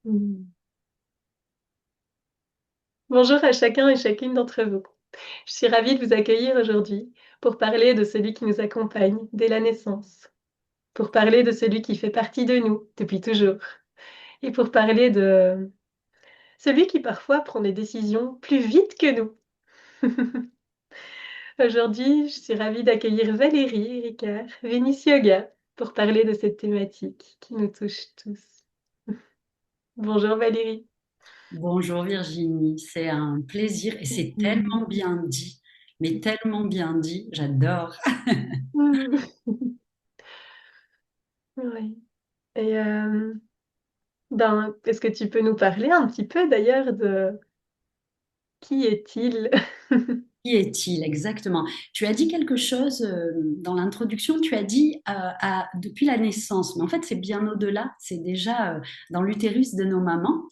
Mm. Bonjour à chacun et chacune d'entre vous. Je suis ravie de vous accueillir aujourd'hui pour parler de celui qui nous accompagne dès la naissance, pour parler de celui qui fait partie de nous depuis toujours, et pour parler de celui qui parfois prend des décisions plus vite que nous. Aujourd'hui, je suis ravie d'accueillir Valérie Ricard, Vénice Yoga, pour parler de cette thématique qui nous touche tous. Bonjour Valérie. Bonjour Virginie, c'est un plaisir et c'est Mm. tellement bien dit, mais tellement bien dit, j'adore. Mm. Oui. Et ben, est-ce que tu peux nous parler un petit peu d'ailleurs de qui est-il? Qui est-il exactement? Tu as dit quelque chose dans l'introduction, tu as dit depuis la naissance, mais en fait c'est bien au-delà, c'est déjà dans l'utérus de nos mamans.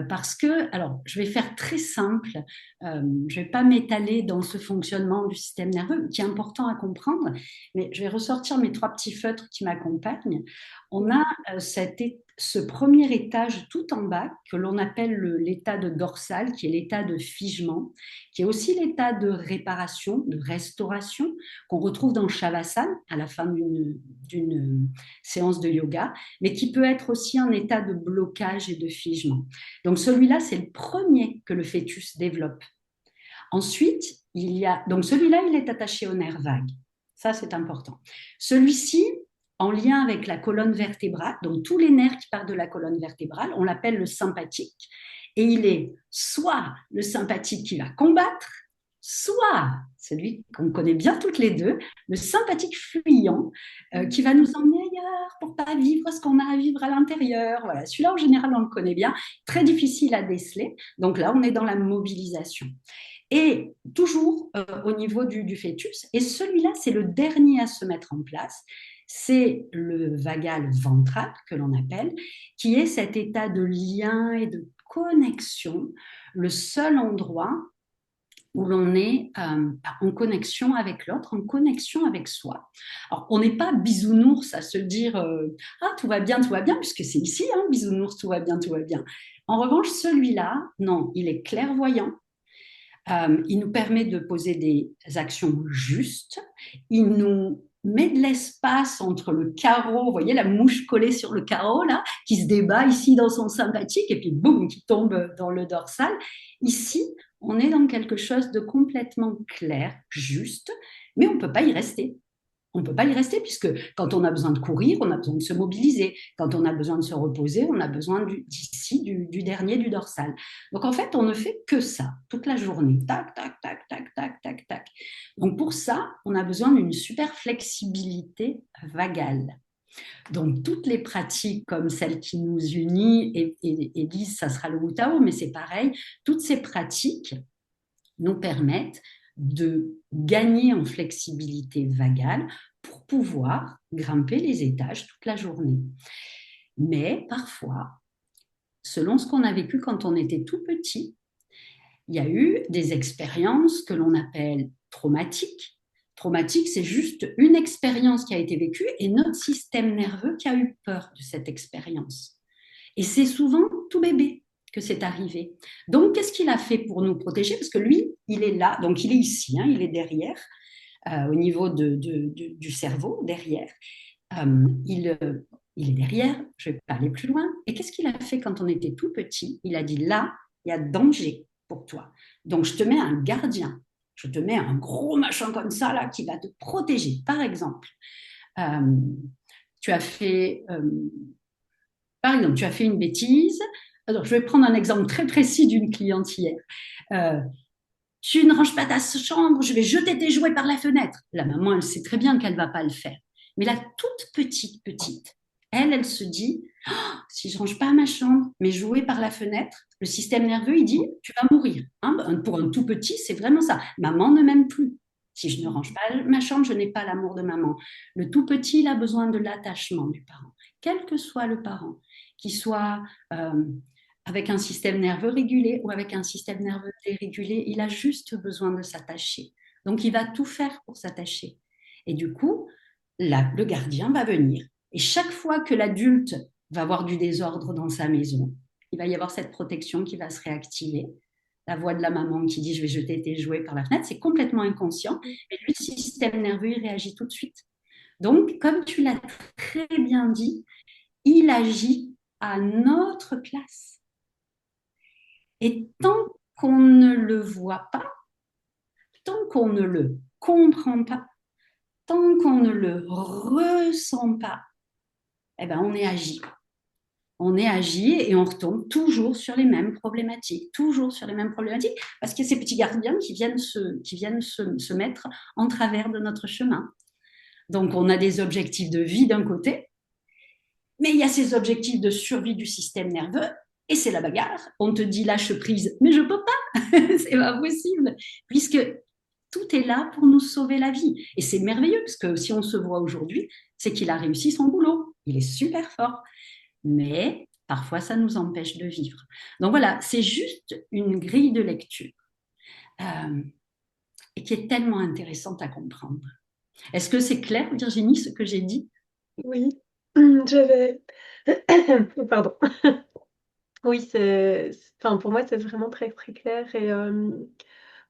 Parce que, alors, je vais faire très simple, je ne vais pas m'étaler dans ce fonctionnement du système nerveux, qui est important à comprendre, mais je vais ressortir mes trois petits feutres qui m'accompagnent. On a ce premier étage tout en bas, que l'on appelle l'état de dorsal, qui est l'état de figement, qui est aussi l'état de réparation, de restauration, qu'on retrouve dans Shavasana à la fin d'une séance de yoga, mais qui peut être aussi un état de blocage et de figement. Donc celui-là, c'est le premier que le fœtus développe. Ensuite, donc celui-là, il est attaché au nerf vague. Ça, c'est important. Celui-ci, en lien avec la colonne vertébrale, donc tous les nerfs qui partent de la colonne vertébrale, on l'appelle le sympathique. Et il est soit le sympathique qui va combattre, soit celui qu'on connaît bien toutes les deux, le sympathique fuyant, qui va nous emmener ailleurs pour pas vivre ce qu'on a à vivre à l'intérieur. Voilà, celui-là en général on le connaît bien, très difficile à déceler. Donc là on est dans la mobilisation. Et toujours au niveau du fœtus. Et celui-là, c'est le dernier à se mettre en place. C'est le vagal ventral, que l'on appelle, qui est cet état de lien et de connexion, le seul endroit où l'on est en connexion avec l'autre, en connexion avec soi. Alors, on n'est pas bisounours à se dire ah, tout va bien, puisque c'est ici, hein, bisounours, tout va bien, tout va bien. En revanche, celui-là, non, il est clairvoyant, il nous permet de poser des actions justes. Il nous met de l'espace entre le carreau, vous voyez la mouche collée sur le carreau là, qui se débat ici dans son sympathique et puis boum, qui tombe dans le dorsal. Ici, on est dans quelque chose de complètement clair, juste, mais on ne peut pas y rester. On ne peut pas y rester puisque quand on a besoin de courir, on a besoin de se mobiliser. Quand on a besoin de se reposer, on a besoin d'ici, du dernier, du dorsal. Donc en fait, on ne fait que ça toute la journée. Tac, tac, tac, tac, tac, tac, tac. Donc pour ça, on a besoin d'une super flexibilité vagale. Donc toutes les pratiques comme celle qui nous unit et disent ça sera le Wu-Tao, mais c'est pareil, toutes ces pratiques nous permettent de gagner en flexibilité vagale pour pouvoir grimper les étages toute la journée. Mais parfois, selon ce qu'on a vécu quand on était tout petit, il y a eu des expériences que l'on appelle traumatiques. Traumatique, c'est juste une expérience qui a été vécue et notre système nerveux qui a eu peur de cette expérience. Et c'est souvent tout bébé que c'est arrivé. Donc, qu'est-ce qu'il a fait pour nous protéger? Parce que lui, il est là, donc il est ici, hein, il est derrière, au niveau du cerveau, derrière. Il est derrière, je ne vais pas aller plus loin. Et qu'est-ce qu'il a fait quand on était tout petit? Il a dit, là, il y a danger pour toi. Donc, je te mets un gardien. Je te mets un gros machin comme ça, là, qui va te protéger. Par exemple, euh, tu as fait par exemple, tu as fait une bêtise. Alors, je vais prendre un exemple très précis d'une cliente hier. Euh, Tu ne ranges pas ta chambre, je vais jeter tes jouets par la fenêtre. La maman, elle sait très bien qu'elle ne va pas le faire. Mais la toute petite, elle se dit, oh, si je ne range pas ma chambre, mes jouets par la fenêtre, le système nerveux, il dit, tu vas mourir. Hein, pour un tout petit, c'est vraiment ça. Maman ne m'aime plus. Si je ne range pas ma chambre, je n'ai pas l'amour de maman. Le tout petit, il a besoin de l'attachement du parent, quel que soit le parent, qu'il soit avec un système nerveux régulé ou avec un système nerveux dérégulé, il a juste besoin de s'attacher. Donc, il va tout faire pour s'attacher. Et du coup, le gardien va venir. Et chaque fois que l'adulte va avoir du désordre dans sa maison, il va y avoir cette protection qui va se réactiver. La voix de la maman qui dit je vais jeter tes jouets par la fenêtre, c'est complètement inconscient. Et lui, le système nerveux, il réagit tout de suite. Donc, comme tu l'as très bien dit, il agit à notre place. Et tant qu'on ne le voit pas, tant qu'on ne le comprend pas, tant qu'on ne le ressent pas, eh ben on est agi. On est agi et on retombe toujours sur les mêmes problématiques, toujours sur les mêmes problématiques, parce qu'il y a ces petits gardiens qui viennent se mettre en travers de notre chemin. Donc, on a des objectifs de vie d'un côté, mais il y a ces objectifs de survie du système nerveux, et c'est la bagarre. On te dit lâche prise, mais je peux pas, c'est pas possible, puisque tout est là pour nous sauver la vie. Et c'est merveilleux, parce que si on se voit aujourd'hui, c'est qu'il a réussi son boulot. Il est super fort. Mais parfois, ça nous empêche de vivre. Donc voilà, c'est juste une grille de lecture et qui est tellement intéressante à comprendre. Est-ce que c'est clair, Virginie, ce que j'ai dit? Oui, j'avais... Pardon. Oui, enfin, pour moi, c'est vraiment très, très clair. Et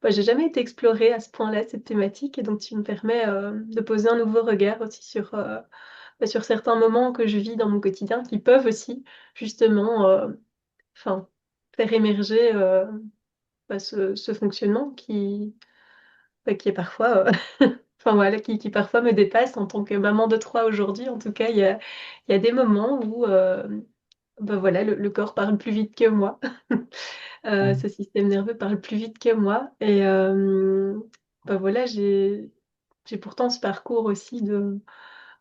bah, j'ai jamais été explorée à ce point-là, cette thématique. Et donc, tu me permets de poser un nouveau regard aussi sur, bah, sur certains moments que je vis dans mon quotidien qui peuvent aussi, justement, enfin, faire émerger bah, ce fonctionnement bah, qui est parfois, enfin, voilà, qui parfois me dépasse en tant que maman de 3 aujourd'hui. En tout cas, il y a des moments où bah, voilà, le corps parle plus vite que moi. Ce système nerveux parle plus vite que moi et bah, voilà, j'ai pourtant ce parcours aussi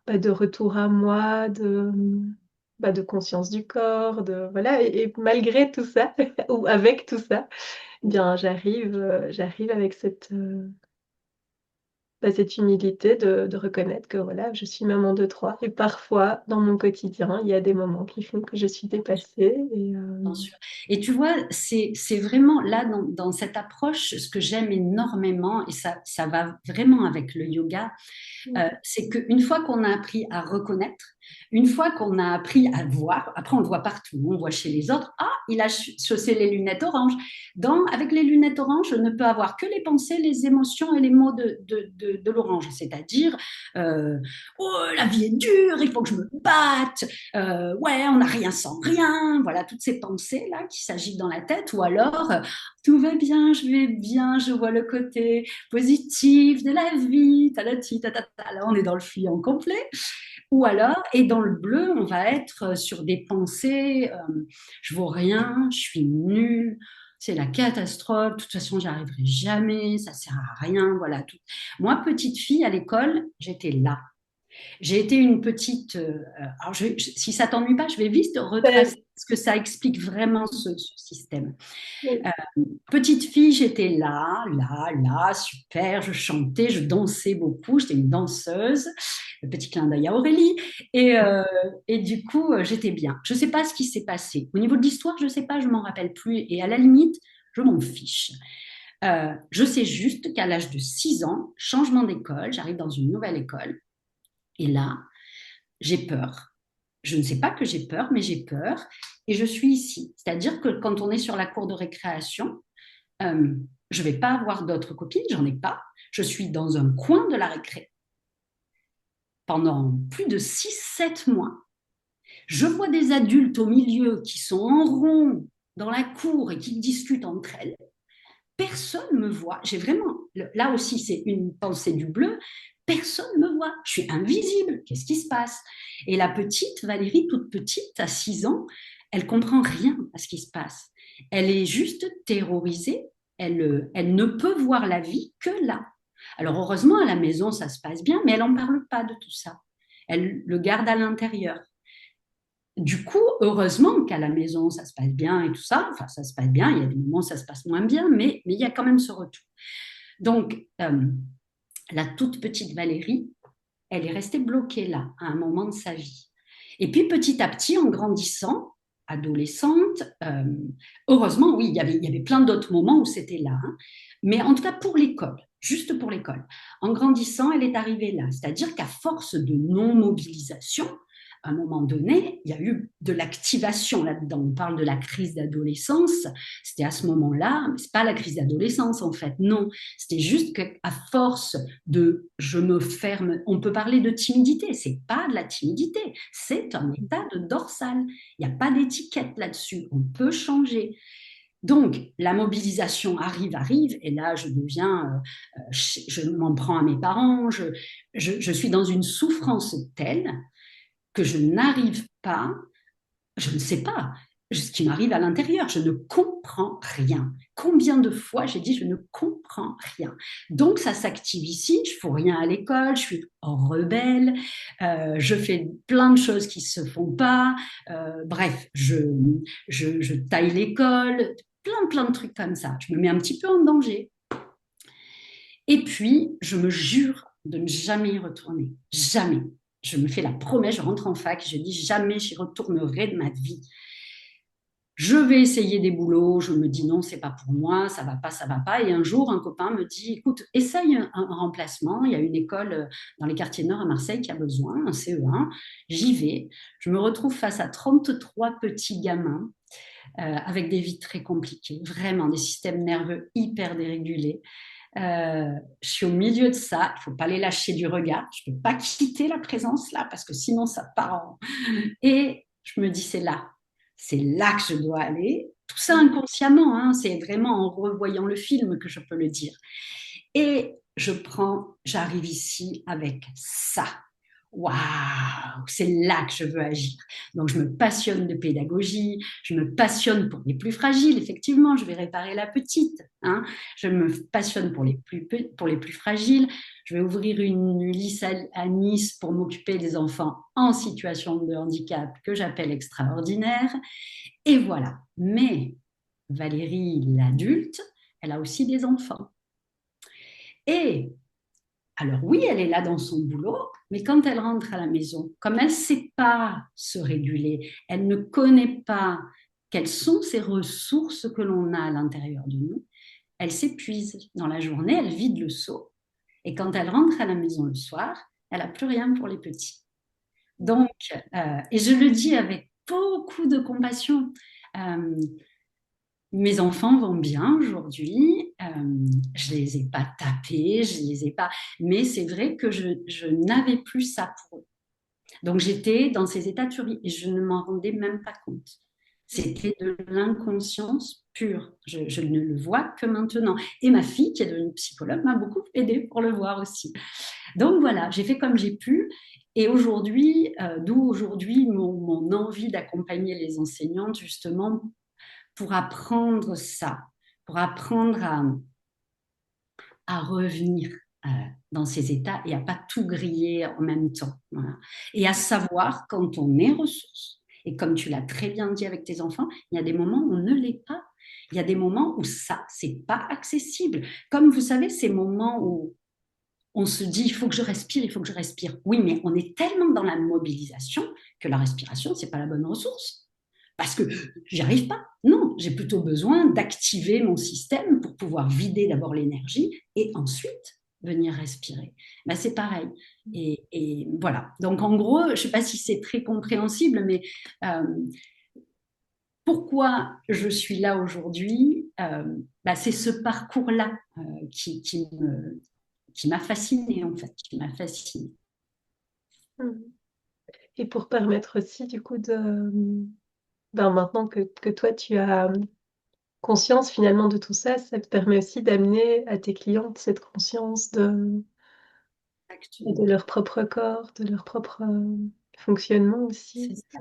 bah, de retour à moi, bah, de conscience du corps, de voilà et malgré tout ça ou avec tout ça, eh bien j'arrive avec bah, cette humilité de reconnaître que voilà, je suis maman de 3 et parfois dans mon quotidien, il y a des moments qui font que je suis dépassée et Bien sûr. Et tu vois, c'est vraiment là, dans cette approche, ce que j'aime énormément, et ça va vraiment avec le yoga, c'est qu'une fois qu'on a appris à reconnaître, une fois qu'on a appris à voir, après on le voit partout, on voit chez les autres, ah, il a chaussé les lunettes oranges. Avec les lunettes oranges, je ne peux avoir que les pensées, les émotions et les mots de l'orange, c'est-à-dire, oh, la vie est dure, il faut que je me batte, ouais, on n'a rien sans rien, voilà, toutes ces pensées-là qui s'agitent dans la tête, ou alors, tout va bien, je vais bien, je vois le côté positif de la vie, talati, tatata, là on est dans le fuyant complet, ou alors, et dans le bleu, on va être sur des pensées, je vaux rien, je suis nulle, c'est la catastrophe, de toute façon, j'y arriverai jamais, ça sert à rien, voilà. Tout. Moi, petite fille à l'école, j'étais là. J'ai été une petite. Alors, si ça t'ennuie pas, je vais vite retracer parce que ça explique vraiment ce système. oui. Petite fille, j'étais là, super, je chantais, je dansais beaucoup, j'étais une danseuse. Le petit clin d'œil à Aurélie. Et du coup, j'étais bien. Je ne sais pas ce qui s'est passé. Au niveau de l'histoire, je ne sais pas, je ne m'en rappelle plus. Et à la limite, je m'en fiche. Je sais juste qu'à l'âge de 6 ans, changement d'école, j'arrive dans une nouvelle école. Et là, j'ai peur. Je ne sais pas que j'ai peur, mais j'ai peur. Et je suis ici. C'est-à-dire que quand on est sur la cour de récréation, je ne vais pas avoir d'autres copines, j'en ai pas. Je suis dans un coin de la récré pendant plus de 6, 7 mois. Je vois des adultes au milieu qui sont en rond dans la cour et qui discutent entre elles. Personne ne me voit. J'ai vraiment, là aussi, c'est une pensée du bleu. Personne ne me voit. Je suis invisible. Qu'est-ce qui se passe? Et la petite, Valérie, toute petite, à 6 ans, elle comprend rien à ce qui se passe. Elle est juste terrorisée. Elle ne peut voir la vie que là. Alors heureusement, à la maison, ça se passe bien, mais elle n'en parle pas de tout ça. Elle le garde à l'intérieur. Du coup, heureusement qu'à la maison, ça se passe bien et tout ça. Enfin, ça se passe bien. Il y a des moments où ça se passe moins bien, mais il y a quand même ce retour. Donc, la toute petite Valérie, elle est restée bloquée là, à un moment de sa vie. Et puis, petit à petit, en grandissant, adolescente, heureusement, oui, il y avait plein d'autres moments où c'était là. Hein, mais en tout cas, pour l'école, juste pour l'école. En grandissant, elle est arrivée là. C'est-à-dire qu'à force de non-mobilisation, à un moment donné, il y a eu de l'activation là-dedans. On parle de la crise d'adolescence. C'était à ce moment-là, mais c'est pas la crise d'adolescence en fait, non. C'était juste qu'à force de je me ferme, on peut parler de timidité, c'est pas de la timidité, c'est un état de dorsale. Il n'y a pas d'étiquette là-dessus, on peut changer. Donc, la mobilisation arrive, et là, je deviens, je m'en prends à mes parents, je suis dans une souffrance telle que je n'arrive pas, je ne sais pas ce qui m'arrive à l'intérieur, je ne comprends rien. Combien de fois j'ai dit je ne comprends rien. Donc ça s'active ici, je ne fous rien à l'école, je suis rebelle, je fais plein de choses qui ne se font pas, bref, je taille l'école, plein de trucs comme ça. Je me mets un petit peu en danger. Et puis, je me jure de ne jamais y retourner. Jamais. Je me fais la promesse, je rentre en fac, je dis jamais j'y retournerai de ma vie. Je vais essayer des boulots, je me dis non, c'est pas pour moi, ça va pas, ça va pas. Et un jour, un copain me dit, écoute, essaye un remplacement. Il y a une école dans les quartiers nord à Marseille qui a besoin, un CE1. J'y vais. Je me retrouve face à 33 petits gamins avec des vies très compliquées, vraiment des systèmes nerveux hyper dérégulés. Je suis au milieu de ça, il ne faut pas les lâcher du regard. Je ne peux pas quitter la présence là parce que sinon ça part. Et je me dis, c'est là que je dois aller. Tout ça inconsciemment, hein, c'est vraiment en revoyant le film que je peux le dire. Et j'arrive ici avec ça. Waouh, c'est là que je veux agir. Donc, je me passionne de pédagogie, je me passionne pour les plus fragiles, effectivement, je vais réparer la petite. Hein. Je me passionne pour les plus fragiles. Je vais ouvrir une ULIS à Nice pour m'occuper des enfants en situation de handicap que j'appelle extraordinaire. Et voilà. Mais Valérie, l'adulte, elle a aussi des enfants. Et alors oui, elle est là dans son boulot, mais quand elle rentre à la maison, comme elle ne sait pas se réguler, elle ne connaît pas quelles sont ces ressources que l'on a à l'intérieur de nous, elle s'épuise. Dans la journée, elle vide le seau. Et quand elle rentre à la maison le soir, elle n'a plus rien pour les petits. Donc, et je le dis avec beaucoup de compassion, euh, mes enfants vont bien aujourd'hui. Je les ai pas tapés, je les ai pas. Mais c'est vrai que je n'avais plus ça pour eux. Donc j'étais dans ces états de survie et je ne m'en rendais même pas compte. C'était de l'inconscience pure. Je ne le vois que maintenant. Et ma fille, qui est devenue psychologue, m'a beaucoup aidée pour le voir aussi. Donc voilà, j'ai fait comme j'ai pu. Et aujourd'hui, d'où aujourd'hui mon envie d'accompagner les enseignantes justement pour apprendre ça, pour apprendre à revenir dans ces états et à pas tout griller en même temps. Voilà. Et à savoir quand on est ressource, et comme tu l'as très bien dit avec tes enfants, il y a des moments où on ne l'est pas. Il y a des moments où ça, c'est pas accessible. Comme vous savez, ces moments où on se dit, il faut que je respire, il faut que je respire. Oui, mais on est tellement dans la mobilisation que la respiration, c'est pas la bonne ressource parce que j'y arrive pas. Non, j'ai plutôt besoin d'activer mon système pour pouvoir vider d'abord l'énergie et ensuite venir respirer. Ben, c'est pareil. Et voilà. Donc en gros, je ne sais pas si c'est très compréhensible, mais euh, pourquoi je suis là aujourd'hui, ben, c'est ce parcours-là qui m'a fascinée en fait, qui m'a fascinée. Et pour permettre aussi, du coup, ben, maintenant que toi, tu as conscience finalement de tout ça, ça te permet aussi d'amener à tes clientes cette conscience de Exactement. leur propre corps, de leur propre fonctionnement C'est aussi. ça.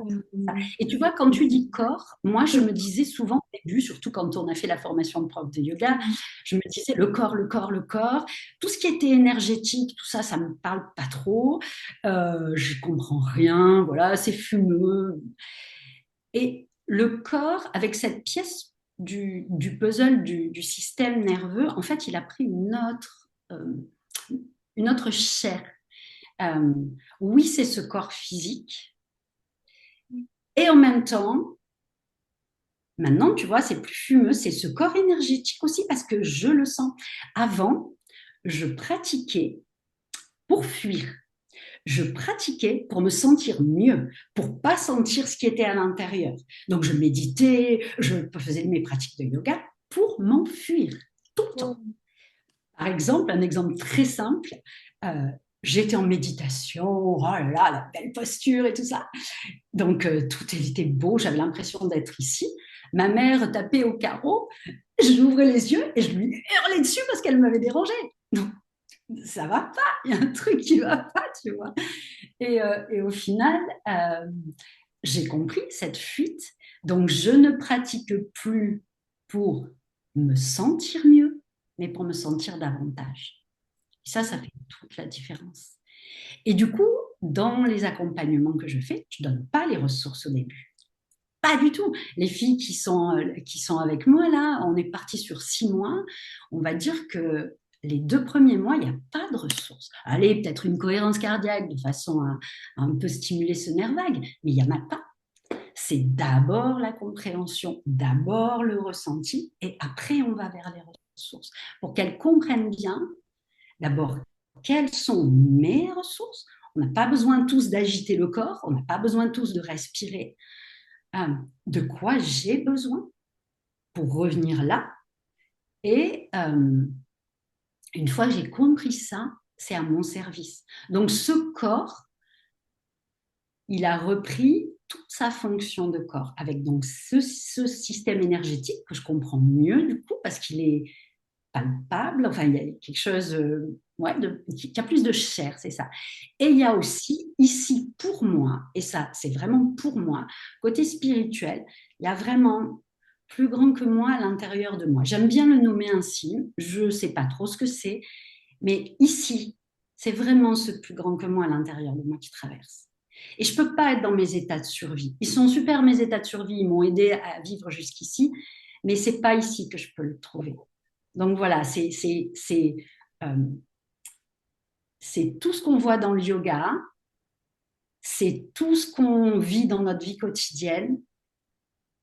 Et tu vois, quand tu dis corps, moi, je me disais souvent au début, surtout quand on a fait la formation de prof de yoga, je me disais le corps, le corps, le corps. Tout ce qui était énergétique, tout ça, ça me parle pas trop. Je comprends rien. Voilà, c'est fumeux. Et le corps, avec cette pièce du puzzle du système nerveux, en fait, il a pris une autre chair. Euh, oui, c'est ce corps physique. Et en même temps, maintenant, tu vois, c'est plus fumeux, c'est ce corps énergétique aussi parce que je le sens. Avant, je pratiquais pour fuir. je pratiquais pour me sentir mieux, pour pas sentir ce qui était à l'intérieur. Donc, je méditais, je faisais mes pratiques de yoga pour m'enfuir tout le temps. Mm. Par exemple, un exemple très simple, euh, j'étais en méditation, oh là là, la belle posture et tout ça. Donc, tout était beau, j'avais l'impression d'être ici. Ma mère tapait au carreau, j'ouvrais les yeux et je lui hurlais dessus parce qu'elle m'avait dérangée. Donc, ça va pas, il y a un truc qui va pas, tu vois. Et au final, j'ai compris cette fuite. Donc, je ne pratique plus pour me sentir mieux, mais pour me sentir davantage. Et ça fait toute la différence. Et du coup, dans les accompagnements que je fais, je ne donne pas les ressources au début. Pas du tout. Les filles qui sont avec moi, là, on est parti sur 6 mois. On va dire que les 2 premiers mois, il n'y a pas de ressources. Allez, peut-être une cohérence cardiaque de façon à un peu stimuler ce nerf vague, mais il n'y en a pas. C'est d'abord la compréhension, d'abord le ressenti, et après on va vers les ressources. Pour qu'elles comprennent bien, d'abord, quelles sont mes ressources. On n'a pas besoin tous d'agiter le corps, on n'a pas besoin tous de respirer. De quoi j'ai besoin pour revenir là. Et une fois que j'ai compris ça, c'est à mon service. Donc ce corps, il a repris toute sa fonction de corps, avec donc ce système énergétique que je comprends mieux du coup, parce qu'il est palpable, enfin il y a quelque chose ouais, qui a plus de chair, c'est ça. Et il y a aussi ici pour moi, et ça c'est vraiment pour moi, côté spirituel, il y a vraiment plus grand que moi à l'intérieur de moi. J'aime bien le nommer ainsi, je ne sais pas trop ce que c'est, mais ici, c'est vraiment ce plus grand que moi à l'intérieur de moi qui traverse. Et je ne peux pas être dans mes états de survie. Ils sont super, mes états de survie, ils m'ont aidé à vivre jusqu'ici, mais ce n'est pas ici que je peux le trouver. Donc voilà, euh, c'est tout ce qu'on voit dans le yoga, c'est tout ce qu'on vit dans notre vie quotidienne.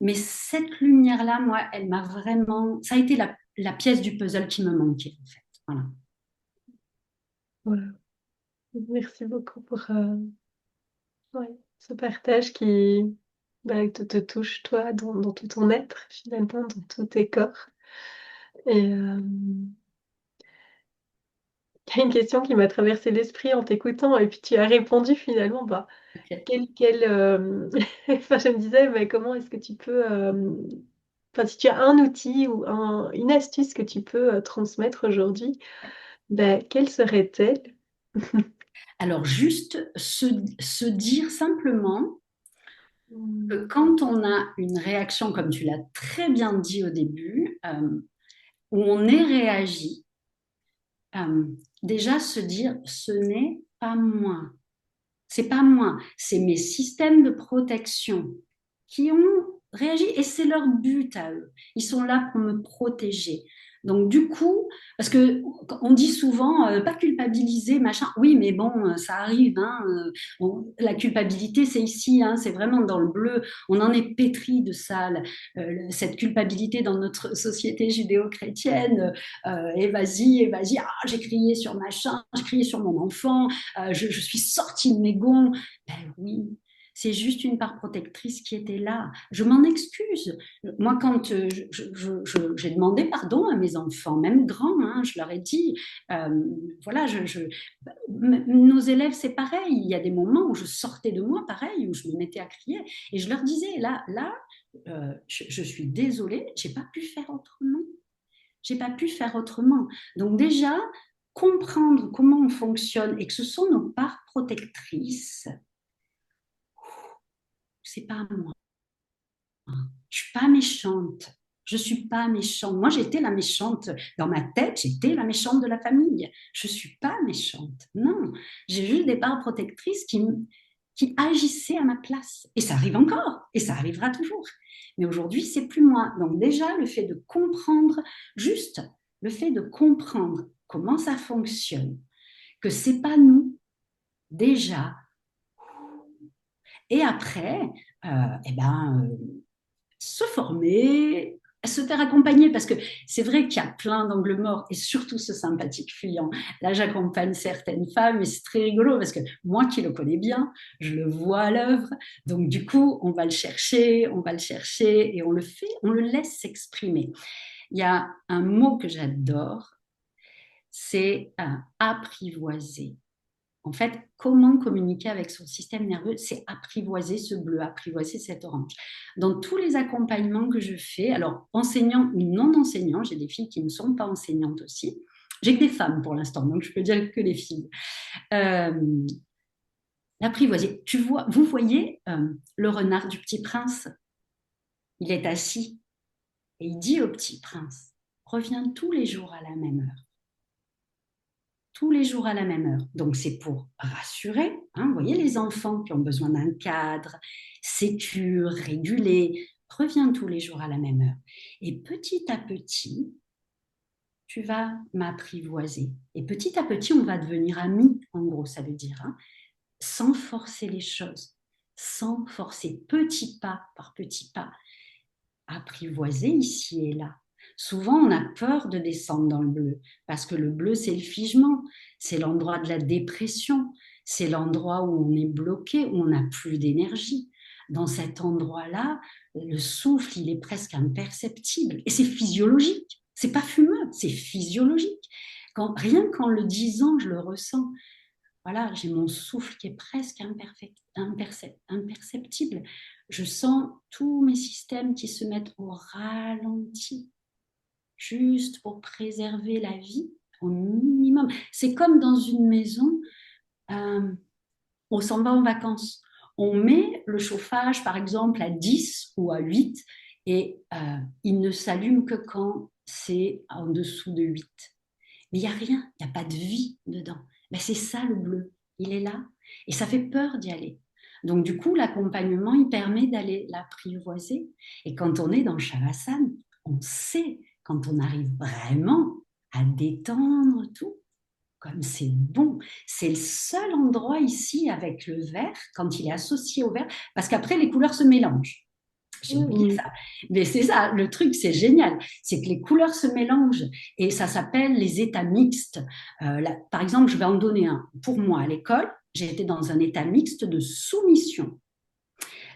Mais cette lumière-là, moi, elle m'a vraiment... Ça a été la pièce du puzzle qui me manquait, en fait. Voilà. Voilà. Merci beaucoup pour ouais, ce partage qui te touche, toi, dans tout ton être, finalement, dans tous tes corps. Et il y a une question qui m'a traversé l'esprit en t'écoutant, et puis tu as répondu finalement, Okay. enfin, je me disais, mais comment est-ce que tu peux, enfin, si tu as un outil ou une astuce que tu peux transmettre aujourd'hui, quelle serait-elle? Alors, juste se dire simplement que Mmh. quand on a une réaction, comme tu l'as très bien dit au début, où on est réagi, euh, déjà se dire ce n'est pas moi. C'est pas moi, c'est mes systèmes de protection qui ont réagi et c'est leur but à eux. Ils sont là pour me protéger. Donc du coup, parce que on dit souvent pas culpabiliser, machin. Oui, mais bon, ça arrive. Hein, la culpabilité, c'est ici, hein, c'est vraiment dans le bleu. On en est pétri de ça, cette culpabilité dans notre société judéo-chrétienne. Et vas-y, ah, j'ai crié sur machin, j'ai crié sur mon enfant, je suis sortie de mes gonds. Ben oui, c'est juste une part protectrice qui était là. Je m'en excuse. Moi, quand j'ai demandé pardon à mes enfants, même grands, hein, je leur ai dit, voilà, nos élèves, c'est pareil. Il y a des moments où je sortais de moi, pareil, où je me mettais à crier, et je leur disais, là, je suis désolée, j'ai pas pu faire autrement. J'ai pas pu faire autrement. Donc déjà, comprendre comment on fonctionne et que ce sont nos parts protectrices, c'est pas moi. Je suis pas méchante. Je suis pas méchante. Moi, j'étais la méchante. Dans ma tête, j'étais la méchante de la famille. Je suis pas méchante. Non. J'ai juste des parts protectrices qui agissaient à ma place. Et ça arrive encore. Et ça arrivera toujours. Mais aujourd'hui, c'est plus moi. Donc déjà, le fait de comprendre, juste le fait de comprendre comment ça fonctionne, que c'est pas nous, déjà. Et après, eh ben, se former, se faire accompagner, parce que c'est vrai qu'il y a plein d'angles morts, et surtout ce sympathique fuyant. Là, j'accompagne certaines femmes, et c'est très rigolo, parce que moi qui le connais bien, je le vois à l'œuvre, donc du coup, on va le chercher, et on le fait, on le laisse s'exprimer. Il y a un mot que j'adore, c'est apprivoiser. En fait, comment communiquer avec son système nerveux, c'est apprivoiser ce bleu, apprivoiser cet orange. Dans tous les accompagnements que je fais, alors enseignants ou non enseignants, j'ai des filles qui ne sont pas enseignantes aussi. J'ai que des femmes pour l'instant, donc je peux dire que les filles. Euh, L'apprivoiser. Vous voyez le renard du Petit Prince, il est assis et il dit au Petit Prince, reviens tous les jours à la même heure. Tous les jours à la même heure. Donc, c'est pour rassurer. Hein, vous voyez, les enfants qui ont besoin d'un cadre sécure, régulé, reviens tous les jours à la même heure. Et petit à petit, tu vas m'apprivoiser. Et petit à petit, on va devenir amis, en gros, ça veut dire, hein, sans forcer les choses, sans forcer, petit pas par petit pas, apprivoiser ici et là. Souvent, on a peur de descendre dans le bleu, parce que le bleu, c'est le figement, c'est l'endroit de la dépression, c'est l'endroit où on est bloqué, où on n'a plus d'énergie. Dans cet endroit-là, le souffle, il est presque imperceptible. Et c'est physiologique, c'est pas fumeux, c'est physiologique. Rien qu'en le disant, je le ressens. Voilà, j'ai mon souffle qui est presque imperceptible. Je sens tous mes systèmes qui se mettent au ralenti, juste pour préserver la vie au minimum. C'est comme dans une maison, euh, on s'en va en vacances. On met le chauffage, par exemple, à 10 ou à 8 et il ne s'allume que quand c'est en dessous de 8. Mais il n'y a rien, il n'y a pas de vie dedans. Mais c'est ça le bleu, il est là. Et ça fait peur d'y aller. Donc du coup, l'accompagnement, il permet d'aller l'apprivoiser. Et quand on est dans le Shavasana, on sait quand on arrive vraiment à détendre tout, comme c'est bon. C'est le seul endroit ici avec le vert, quand il est associé au vert, parce qu'après, les couleurs se mélangent. J'ai oublié Mhm. ça. Mais c'est ça, le truc, c'est génial. C'est que les couleurs se mélangent et ça s'appelle les états mixtes. Par exemple, je vais en donner un. Pour moi, à l'école, j'ai été dans un état mixte de soumission.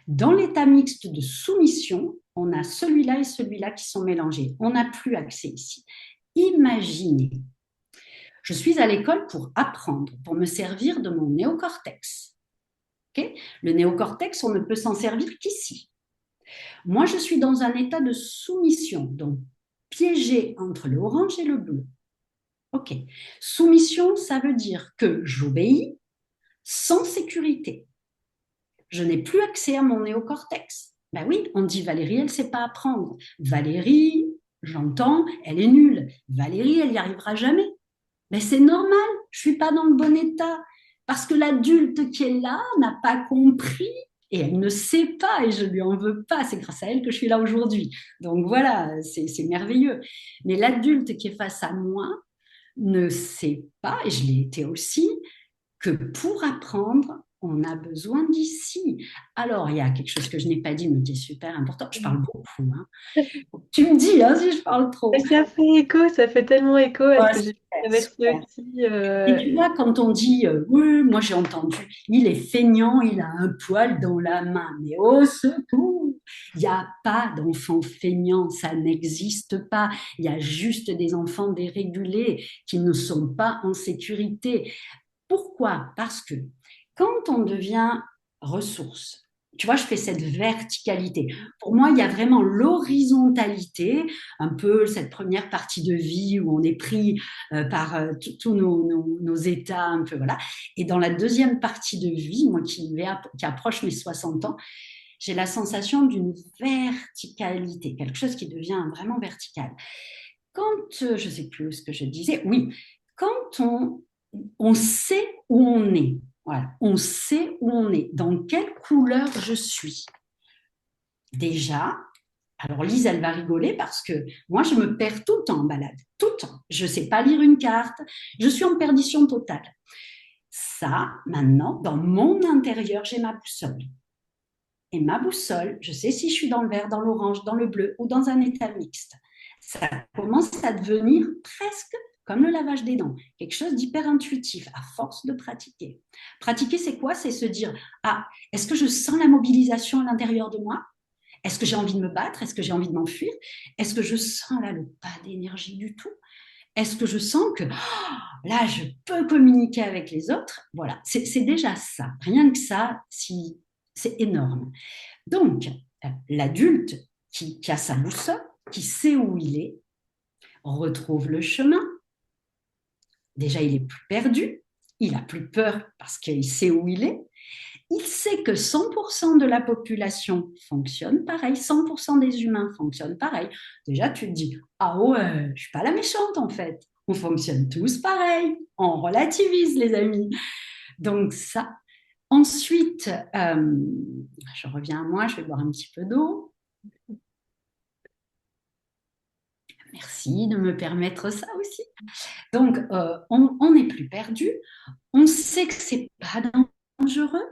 Dans l'état mixte de soumission, on a celui-là et celui-là qui sont mélangés. On n'a plus accès ici. Imaginez, je suis à l'école pour apprendre, pour me servir de mon néocortex. Okay, le néocortex, on ne peut s'en servir qu'ici. Moi, je suis dans un état de soumission, donc piégé entre le orange et le bleu. OK. Soumission, ça veut dire que j'obéis sans sécurité. Je n'ai plus accès à mon néocortex. Ben oui, on dit Valérie, elle ne sait pas apprendre. Valérie, j'entends, elle est nulle. Valérie, elle n'y arrivera jamais. Mais c'est normal, je ne suis pas dans le bon état. Parce que l'adulte qui est là n'a pas compris et elle ne sait pas et je ne lui en veux pas. C'est grâce à elle que je suis là aujourd'hui. Donc voilà, c'est merveilleux. Mais l'adulte qui est face à moi ne sait pas, et je l'ai été aussi, que pour apprendre, on a besoin d'ici. Alors, il y a quelque chose que je n'ai pas dit, mais qui est super important. Je parle beaucoup. Hein. Tu me dis hein, si je parle trop. Ça fait écho, ça fait tellement écho à ce Oh, que j'ai super, traversé super. aussi. Et tu vois, quand on dit, oui, moi j'ai entendu, il est feignant, il a un poil dans la main, mais au secours, il n'y a pas d'enfant feignant, ça n'existe pas. Il y a juste des enfants dérégulés qui ne sont pas en sécurité. Pourquoi? Parce que quand on devient ressource, tu vois, je fais cette verticalité. Pour moi, il y a vraiment l'horizontalité, un peu cette première partie de vie où on est pris par tous nos états, un peu, voilà. Et dans la deuxième partie de vie, moi qui approche mes 60 ans, j'ai la sensation d'une verticalité, quelque chose qui devient vraiment vertical. Quand, je ne sais plus ce que je disais, oui, quand on sait où on est. Voilà, on sait où on est, dans quelle couleur je suis. Déjà, alors Lise, elle va rigoler parce que moi, je me perds tout le temps en balade, tout le temps. Je ne sais pas lire une carte, je suis en perdition totale. Ça, maintenant, dans mon intérieur, j'ai ma boussole. Et ma boussole, je sais si je suis dans le vert, dans l'orange, dans le bleu ou dans un état mixte. Ça commence à devenir presque comme le lavage des dents, quelque chose d'hyper intuitif à force de pratiquer. Pratiquer, c'est quoi? C'est se dire, ah, est-ce que je sens la mobilisation à l'intérieur de moi? Est-ce que j'ai envie de me battre? Est-ce que j'ai envie de m'enfuir? Est-ce que je sens là le pas d'énergie du tout? Est-ce que je sens que là, je peux communiquer avec les autres? Voilà, c'est déjà ça. Rien que ça, si, c'est énorme. Donc, l'adulte qui a sa boussole, qui sait où il est, retrouve le chemin. Déjà, il est plus perdu, il a plus peur parce qu'il sait où il est. Il sait que 100% de la population fonctionne pareil, 100% des humains fonctionnent pareil. Déjà, tu te dis, ah ouais, je suis pas la méchante en fait. On fonctionne tous pareil. On relativise, les amis. Donc ça. Ensuite, je reviens à moi, je vais boire un petit peu d'eau. Merci de me permettre ça aussi. Donc, on n'est plus perdu. On sait que c'est pas dangereux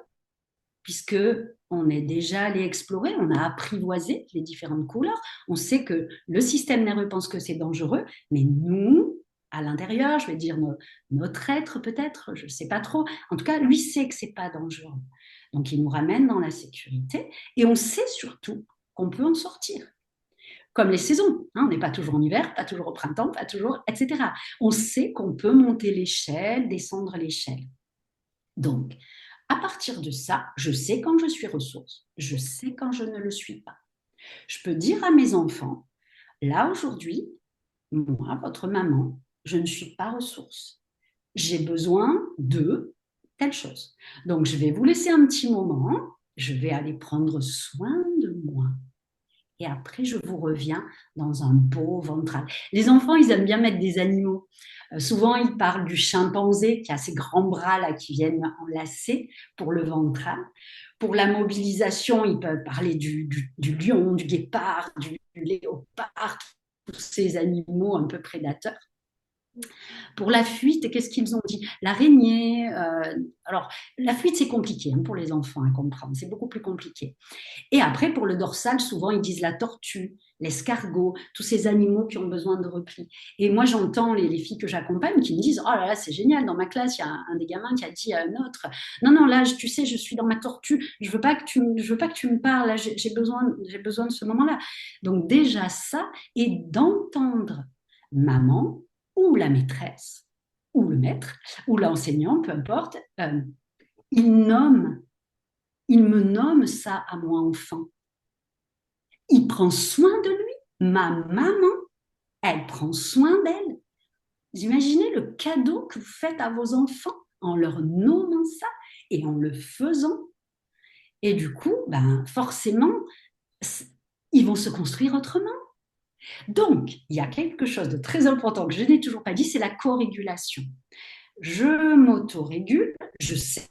puisque on est déjà allé explorer, on a apprivoisé les différentes couleurs. On sait que le système nerveux pense que c'est dangereux, mais nous, à l'intérieur, je vais dire notre être peut-être, je ne sais pas trop. En tout cas, lui sait que c'est pas dangereux. Donc, il nous ramène dans la sécurité et on sait surtout qu'on peut en sortir. Comme les saisons, hein, on n'est pas toujours en hiver, pas toujours au printemps, pas toujours, etc. On sait qu'on peut monter l'échelle, descendre l'échelle. Donc, à partir de ça, je sais quand je suis ressource, je sais quand je ne le suis pas. Je peux dire à mes enfants, là aujourd'hui, moi, votre maman, je ne suis pas ressource. J'ai besoin de telle chose. Donc, je vais vous laisser un petit moment, je vais aller prendre soin de moi. Et après, je vous reviens dans un beau ventral. Les enfants, ils aiment bien mettre des animaux. Souvent, ils parlent du chimpanzé qui a ses grands bras là qui viennent enlacer pour le ventral. Pour la mobilisation, ils peuvent parler du lion, du guépard, du léopard, tous ces animaux un peu prédateurs. Pour la fuite, qu'est-ce qu'ils ont dit? L'araignée. Alors, la fuite, c'est compliqué hein, pour les enfants à comprendre. C'est beaucoup plus compliqué. Et après, pour le dorsal, souvent, ils disent la tortue, l'escargot, tous ces animaux qui ont besoin de repli. Et moi, j'entends les filles que j'accompagne qui me disent, oh là là, c'est génial, dans ma classe, il y a un des gamins qui a dit à un autre, non, non, là, tu sais, je suis dans ma tortue, je veux pas que je veux pas que tu me parles, là, j'ai besoin de ce moment-là. Donc déjà ça, et d'entendre maman ou la maîtresse, ou le maître, ou l'enseignant, peu importe, il nomme il me nomme ça à moi enfant. Il prend soin de lui. Ma maman, elle prend soin d'elle. Vous imaginez le cadeau que vous faites à vos enfants en leur nommant ça et en le faisant. Et du coup, ben, forcément, ils vont se construire autrement. Donc, il y a quelque chose de très important que je n'ai toujours pas dit, c'est la co-régulation. Je m'auto-régule, je sais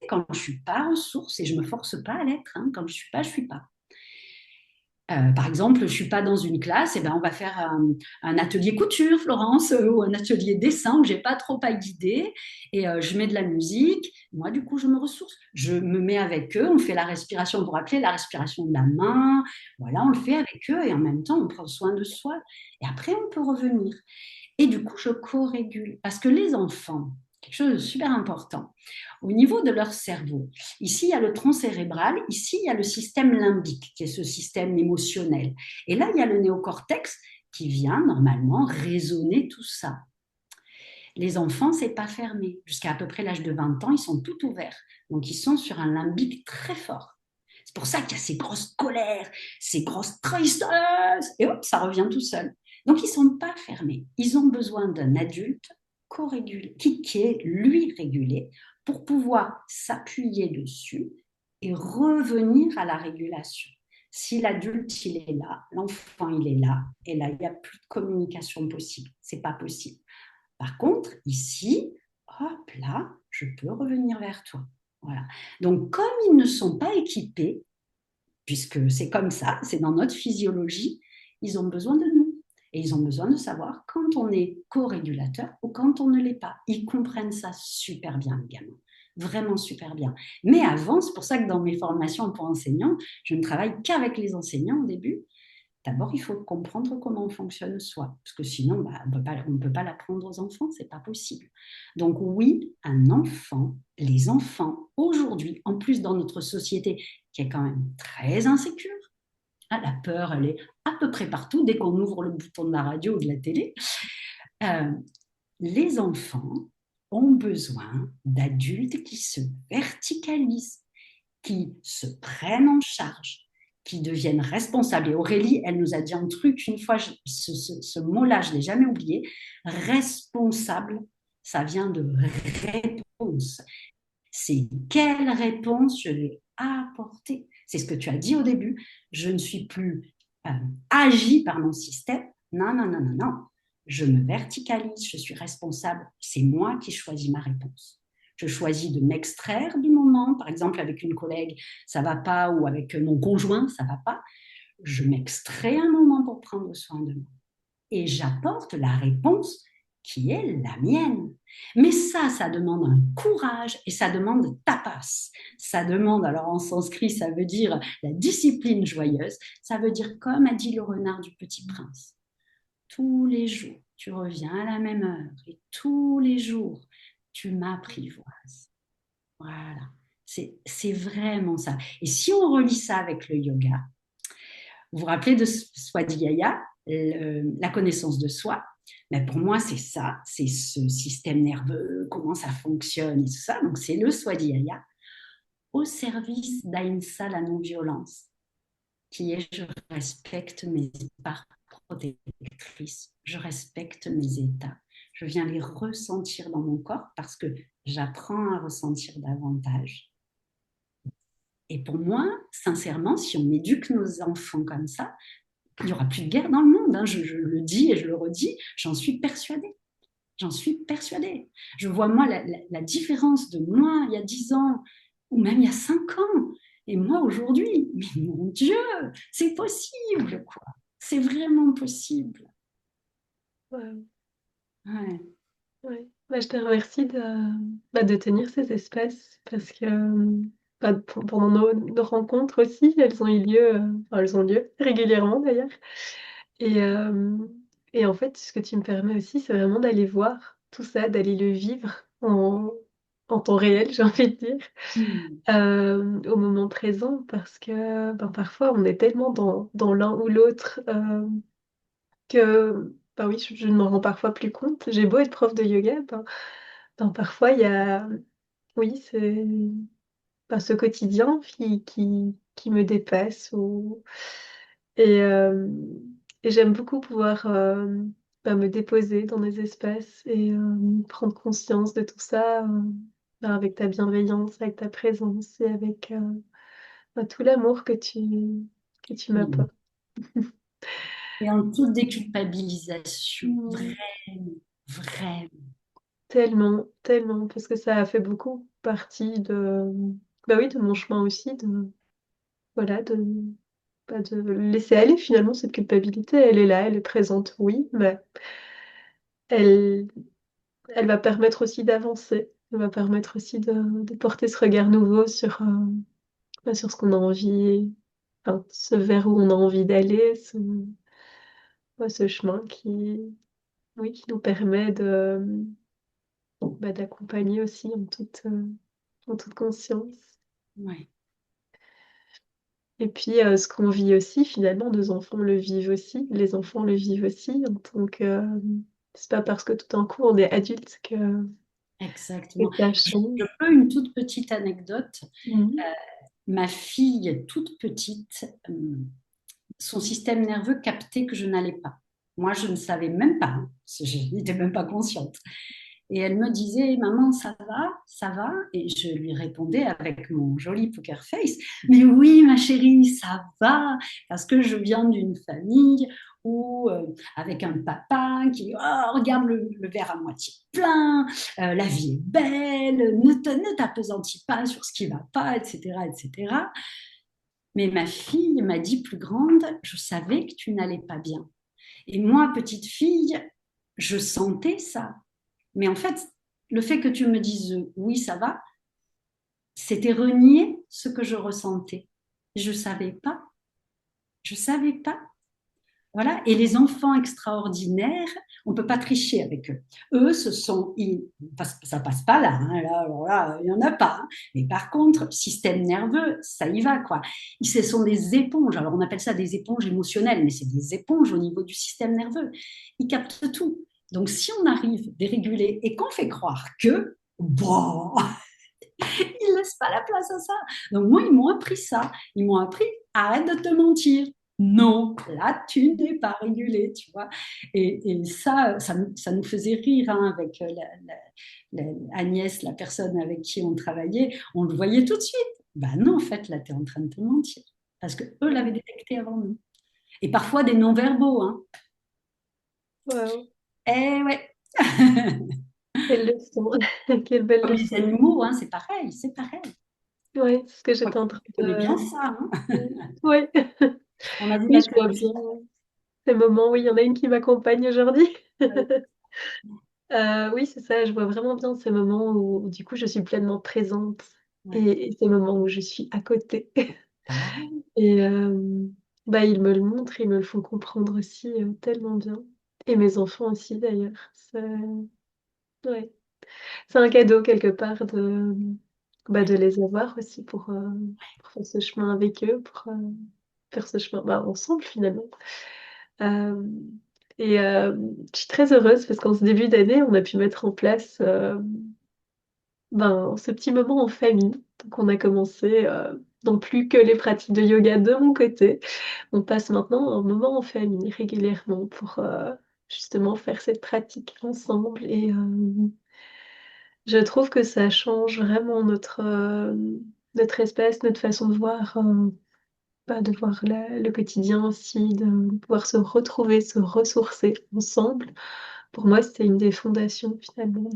quand je ne suis pas ressource et je ne me force pas à l'être. Hein. Quand je ne suis pas, je ne suis pas. Par exemple, je ne suis pas dans une classe, et ben on va faire un atelier couture, Florence, ou un atelier dessin où je n'ai pas trop à guider, et je mets de la musique. Moi, du coup, je me ressource. Je me mets avec eux, on fait la respiration, vous vous rappelez, la respiration de la main. Voilà, on le fait avec eux, et en même temps, on prend soin de soi. Et après, on peut revenir. Et du coup, je co-régule. Parce que les enfants, quelque chose de super important, au niveau de leur cerveau, ici, il y a le tronc cérébral, ici, il y a le système limbique, qui est ce système émotionnel. Et là, il y a le néocortex qui vient normalement raisonner tout ça. Les enfants, c'est pas fermé. Jusqu'à à peu près l'âge de 20 ans, ils sont tout ouverts. Donc, ils sont sur un limbique très fort. C'est pour ça qu'il y a ces grosses colères, ces grosses tristesses, et hop, ça revient tout seul. Donc, ils ne sont pas fermés. Ils ont besoin d'un adulte co-régulé, qui est lui régulé, pour pouvoir s'appuyer dessus et revenir à la régulation. Si l'adulte, il est là, l'enfant, il est là, et là, il n'y a plus de communication possible. Ce n'est pas possible. Par contre, ici, hop là, je peux revenir vers toi. Voilà. Donc, comme ils ne sont pas équipés, puisque c'est comme ça, c'est dans notre physiologie, ils ont besoin de nous. Et ils ont besoin de savoir quand on est co-régulateur ou quand on ne l'est pas. Ils comprennent ça super bien, les gamins. vraiment super bien. Mais avant, c'est pour ça que dans mes formations pour enseignants, je ne travaille qu'avec les enseignants au début. D'abord, il faut comprendre comment on fonctionne soi, parce que sinon, bah, on ne peut pas l'apprendre aux enfants, c'est pas possible. Donc oui, un enfant, les enfants aujourd'hui, en plus dans notre société qui est quand même très insécure, hein, la peur, elle est à peu près partout dès qu'on ouvre le bouton de la radio ou de la télé. Euh, les enfants ont besoin d'adultes qui se verticalisent, qui se prennent en charge, qui deviennent responsables. Et Aurélie, elle nous a dit un truc une fois, ce mot-là, je ne l'ai jamais oublié. Responsable, ça vient de réponse. C'est quelle réponse je vais apporter. C'est ce que tu as dit au début. Je ne suis plus agi par mon système. Non, non, non, non, non. Je me verticalise, je suis responsable. C'est moi qui choisis ma réponse. Je choisis de m'extraire du moment. Par exemple, avec une collègue, ça ne va pas, ou avec mon conjoint, ça ne va pas. Je m'extrais un moment pour prendre soin de moi. Et j'apporte la réponse qui est la mienne. Mais ça demande un courage et ça demande tapas. Ça demande, alors en sanskrit, ça veut dire la discipline joyeuse. Ça veut dire, comme a dit le renard du Petit Prince, tous les jours, tu reviens à la même heure et tous les jours, tu m'apprivoises. Voilà, c'est vraiment ça. Et si on relie ça avec le yoga, vous vous rappelez de Swadhyaya, la connaissance de soi? Mais pour moi, c'est ça, c'est ce système nerveux, comment ça fonctionne et tout ça. Donc, c'est le Swadhyaya au service d'Ahimsa, la non-violence, qui est je respecte mes parts protectrices, je respecte mes états, je viens les ressentir dans mon corps parce que j'apprends à ressentir davantage. Et pour moi, sincèrement, si on éduque nos enfants comme ça, il n'y aura plus de guerre dans le monde. Hein. Je le dis et je le redis, j'en suis persuadée. J'en suis persuadée. Je vois, moi, la différence de moi il y a 10 ans, ou même il y a 5 ans, et moi aujourd'hui. Mais mon Dieu, c'est possible, quoi. C'est vraiment possible. Ouais, Ouais. ouais. Bah, je te remercie de tenir ces espaces parce que pendant nos rencontres aussi, elles ont eu lieu, enfin, elles ont lieu régulièrement d'ailleurs. Et, euh, et en fait, ce que tu me permets aussi, c'est vraiment d'aller voir tout ça, d'aller le vivre en temps réel, j'ai envie de dire, Mm. au moment présent, parce que ben, parfois on est tellement dans l'un ou l'autre que, ben oui, je ne m'en rends parfois plus compte. J'ai beau être prof de yoga, ben, parfois il y a, oui, c'est ben, ce quotidien qui me dépasse. Et, euh, et j'aime beaucoup pouvoir ben, me déposer dans des espaces et prendre conscience de tout ça ben, avec ta bienveillance, avec ta présence et avec ben, tout l'amour que tu Mm. m'apportes. Et en toute déculpabilisation, Mm. vraiment, vraiment. Tellement, tellement, parce que ça a fait beaucoup partie bah oui, de mon chemin aussi, voilà, bah, de laisser aller finalement cette culpabilité. Elle est là, elle est présente, oui, mais elle, elle va permettre aussi d'avancer. Elle va permettre aussi de porter ce regard nouveau bah, sur ce qu'on a envie, enfin, ce vers où on a envie d'aller, ouais, ce chemin oui, qui nous permet bah, d'accompagner aussi en toute conscience. Ouais. Et puis, ce qu'on vit aussi, finalement, nos enfants le vivent aussi, les enfants le vivent aussi, en tant que... c'est pas parce que tout d'un coup on est adulte que Exactement. ça Je change. peux une toute petite anecdote. Mhm. Ma fille, toute petite, son système nerveux captait que je n'allais pas. Moi, je ne savais même pas, hein, je n'étais même pas consciente. Et elle me disait, maman, ça va, ça va. Et je lui répondais avec mon joli poker face, mais oui, ma chérie, ça va, parce que je viens d'une famille où, avec un papa qui, oh, regarde le verre à moitié plein, la vie est belle, ne t'appesantis pas sur ce qui va pas, etc., etc. Mais ma fille m'a dit plus grande, je savais que tu n'allais pas bien. Et moi, petite fille, je sentais ça. Mais en fait, le fait que tu me dises oui, ça va, c'était renier ce que je ressentais. Je savais pas, je savais pas. Voilà. Et les enfants extraordinaires, on ne peut pas tricher avec eux. Eux, ça passe pas là, hein, là, alors là, il n'y en a pas, hein. Mais par contre, système nerveux, ça y va, quoi. Ce sont des éponges. Alors, on appelle ça des éponges émotionnelles, mais c'est des éponges au niveau du système nerveux. Ils captent tout. Donc, si on arrive déréguler et qu'on fait croire que, bon, ils ne laissent pas la place à ça. Donc, moi, ils m'ont appris ça. Ils m'ont appris, arrête de te mentir. Non, là, tu n'es pas régulé, tu vois. Et ça nous faisait rire hein, avec Agnès, la personne avec qui on travaillait. On le voyait tout de suite. Ben non, en fait, là, tu es en train de te mentir. Parce qu'eux l'avaient détecté avant nous. Et parfois des non-verbaux. Hein. Wow. Eh ouais. Quelle leçon. Quelle belle Comme les leçon. animaux, hein, c'est pareil, c'est pareil. Oui, c'est ce que Je crois j'étais en que train tu connais bien de... ça. Hein. Oui. On a vu Oui, la je vois télé. bien ces moments. Oui, il y en a une qui m'accompagne aujourd'hui. Ouais, Oui, c'est ça, je vois vraiment bien ces moments où, du coup, je suis pleinement présente ouais. et ces moments où je suis à côté. Pareil. Et bah, ils me le montrent, ils me le font comprendre aussi tellement bien. Et mes enfants aussi, d'ailleurs. Ouais. C'est un cadeau, quelque part, bah, de les avoir aussi pour faire ce chemin avec eux, pour faire ce chemin bah, ensemble, finalement. Euh, et je suis très heureuse parce qu'en ce début d'année, on a pu mettre en place ben, ce petit moment en famille. Donc on a commencé, non plus que les pratiques de yoga de mon côté. On passe maintenant un moment en famille régulièrement pour justement faire cette pratique ensemble. Et je trouve que ça change vraiment notre espace, notre façon de voir, bah, de voir le quotidien aussi, de pouvoir se retrouver, se ressourcer ensemble. Pour moi, c'était une des fondations finalement